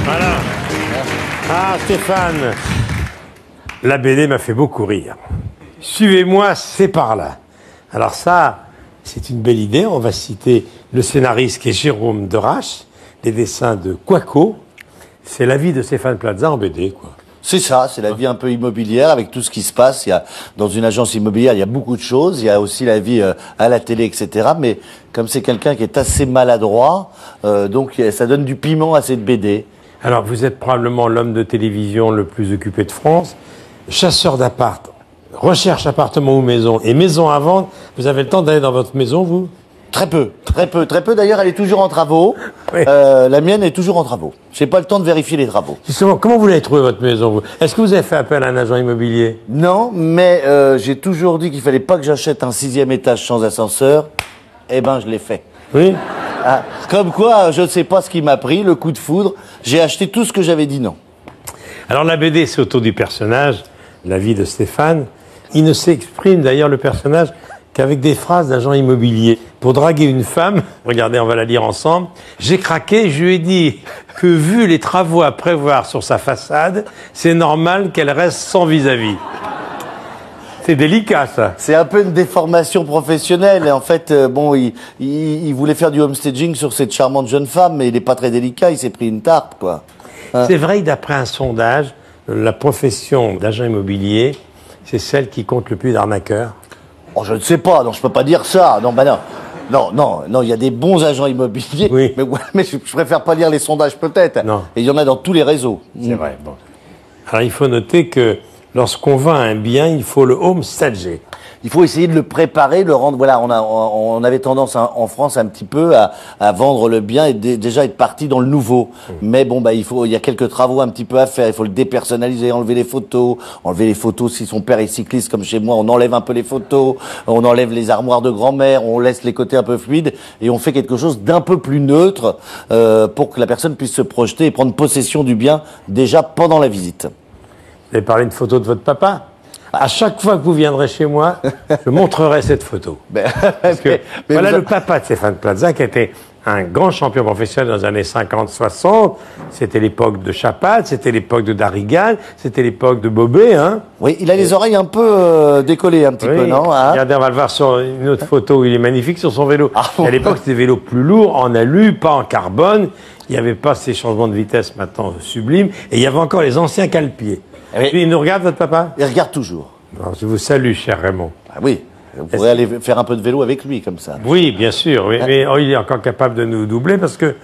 Voilà. Ah, Stéphane, la BD m'a fait beaucoup rire. Suivez-moi, c'est par là. Alors ça, c'est une belle idée. On va citer le scénariste qui est Jérôme Derache, les dessins de Quaco. C'est la vie de Stéphane Plaza en BD, quoi. C'est ça, c'est la vie un peu immobilière avec tout ce qui se passe. Il y a, dans une agence immobilière, il y a beaucoup de choses. Il y a aussi la vie à la télé, etc. Mais comme c'est quelqu'un qui est assez maladroit, donc ça donne du piment à cette BD. Alors, vous êtes probablement l'homme de télévision le plus occupé de France, chasseur d'appart, recherche appartement ou maison, et maison à vendre. Vous avez le temps d'aller dans votre maison, vous? Très peu, très peu, très peu. D'ailleurs, elle est toujours en travaux. Oui. La mienne est toujours en travaux. J'ai pas le temps de vérifier les travaux. Justement, comment vous l'avez trouvé, votre maison, vous? Est-ce que vous avez fait appel à un agent immobilier? Non, mais j'ai toujours dit qu'il fallait pas que j'achète un 6e étage sans ascenseur. Eh ben, je l'ai fait. Oui. Ah, comme quoi, je ne sais pas ce qui m'a pris, le coup de foudre. J'ai acheté tout ce que j'avais dit non. Alors, la BD, c'est autour du personnage, la vie de Stéphane. Il ne s'exprime, d'ailleurs, le personnage, qu'avec des phrases d'agent immobilier. Pour draguer une femme, regardez, on va la lire ensemble. J'ai craqué, je lui ai dit que vu les travaux à prévoir sur sa façade, c'est normal qu'elle reste sans vis-à-vis. C'est délicat, ça. C'est un peu une déformation professionnelle. Et en fait, bon, il voulait faire du homestaging sur cette charmante jeune femme, mais il n'est pas très délicat, il s'est pris une tarte, quoi. Hein? C'est vrai que d'après un sondage, la profession d'agent immobilier, c'est celle qui compte le plus d'arnaqueurs. Oh, je ne sais pas, non, je peux pas dire ça. Non, bah non. Non, il y a des bons agents immobiliers. Oui. Mais, ouais, mais je préfère pas lire les sondages peut-être. Non. Et il y en a dans tous les réseaux. C'est vrai, bon. Alors, il faut noter que lorsqu'on vend un bien, il faut le homestager. Il faut essayer de le préparer, le rendre. Voilà, on avait tendance en France un petit peu à vendre le bien et déjà être parti dans le nouveau. Mais bon, bah il y a quelques travaux un petit peu à faire. Il faut le dépersonnaliser, enlever les photos. Si son père est cycliste comme chez moi, on enlève un peu les photos, on enlève les armoires de grand-mère, on laisse les côtés un peu fluides et on fait quelque chose d'un peu plus neutre pour que la personne puisse se projeter et prendre possession du bien déjà pendant la visite. Vous avez parlé de photo de votre papa? À chaque fois que vous viendrez chez moi, je montrerai cette photo. Parce que voilà le papa de Stéphane Plaza qui était un grand champion professionnel dans les années 50-60. C'était l'époque de Chapat, c'était l'époque de Darrigal, c'était l'époque de Bobet. Hein. Oui, il a les oreilles un peu décollées un petit peu, non hein? Regardez, on va le voir sur une autre photo où il est magnifique sur son vélo. Ah, bon. À l'époque, c'était des vélos plus lourds, en alu, pas en carbone. Il n'y avait pas ces changements de vitesse maintenant sublimes. Et il y avait encore les anciens cale-pieds. Oui. Il nous regarde, votre papa? Il regarde toujours. Alors, je vous salue, cher Raymond. Ah oui, vous pourrez aller faire un peu de vélo avec lui, comme ça. Oui, bien sûr. Oui, mais il est encore capable de nous doubler parce que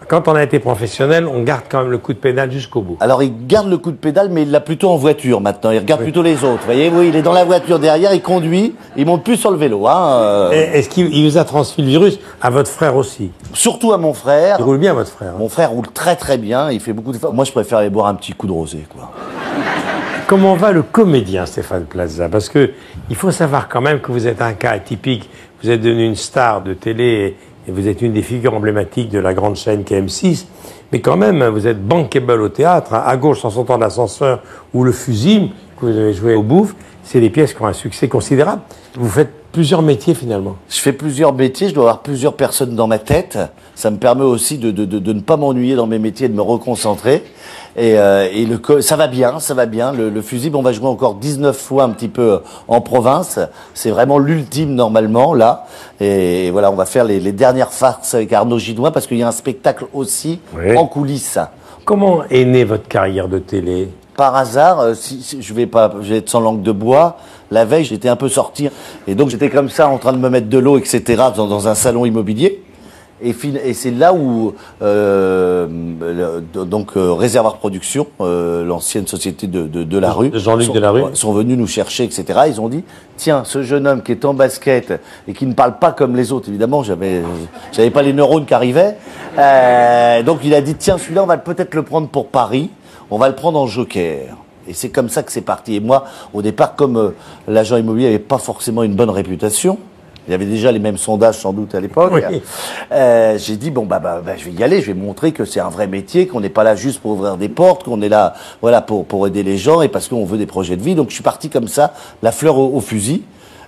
quand on a été professionnel, on garde quand même le coup de pédale jusqu'au bout. Alors, il garde le coup de pédale, mais il l'a plutôt en voiture maintenant. Il regarde plutôt les autres. Vous voyez, oui, il est dans la voiture derrière, il conduit, il monte plus sur le vélo. Hein, Est-ce qu'il vous a transmis le virus à votre frère aussi? Surtout à mon frère. Il roule bien, votre frère. Hein. Mon frère roule très très bien, il fait beaucoup de... Moi, je préfère aller boire un petit coup de rosé, quoi. Comment va le comédien Stéphane Plaza? Parce que il faut savoir quand même que vous êtes un cas atypique. Vous êtes devenu une star de télé et vous êtes une des figures emblématiques de la grande chaîne qui est M6. Mais quand même, vous êtes bankable au théâtre. Hein. À gauche, en sortant de l'ascenseur, ou le fusil que vous avez joué au Bouffe, c'est des pièces qui ont un succès considérable. Vous faites plusieurs métiers finalement. Je fais plusieurs métiers, je dois avoir plusieurs personnes dans ma tête. Ça me permet aussi de ne pas m'ennuyer dans mes métiers, de me reconcentrer. Ça va bien, ça va bien. Le fusible, on va jouer encore 19 fois un petit peu en province. C'est vraiment l'ultime normalement, là. Et voilà, on va faire les dernières farces avec Arnaud Gidoin parce qu'il y a un spectacle aussi en coulisses. Comment est née votre carrière de télé? Par hasard, je vais être sans langue de bois. La veille, j'étais un peu sorti. Et donc, j'étais comme ça, en train de me mettre de l'eau, etc., dans un salon immobilier. Et c'est là où Réservoir Production, l'ancienne société de la rue, Jean-Luc Delarue, sont venus nous chercher, etc. Ils ont dit tiens, ce jeune homme qui est en basket et qui ne parle pas comme les autres, évidemment, j'avais pas les neurones qui arrivaient. Donc il a dit tiens, celui-là, on va peut-être le prendre pour Paris, on va le prendre en joker. Et c'est comme ça que c'est parti. Et moi, au départ, comme l'agent immobilier n'avait pas forcément une bonne réputation. Il y avait déjà les mêmes sondages sans doute à l'époque. Oui. J'ai dit bon je vais y aller, je vais montrer que c'est un vrai métier, qu'on n'est pas là juste pour ouvrir des portes, qu'on est là pour aider les gens et parce qu'on veut des projets de vie. Donc je suis parti comme ça, la fleur au fusil.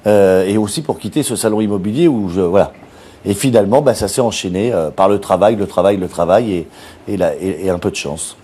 et aussi pour quitter ce salon immobilier où voilà. Et finalement, ça s'est enchaîné par le travail et un peu de chance.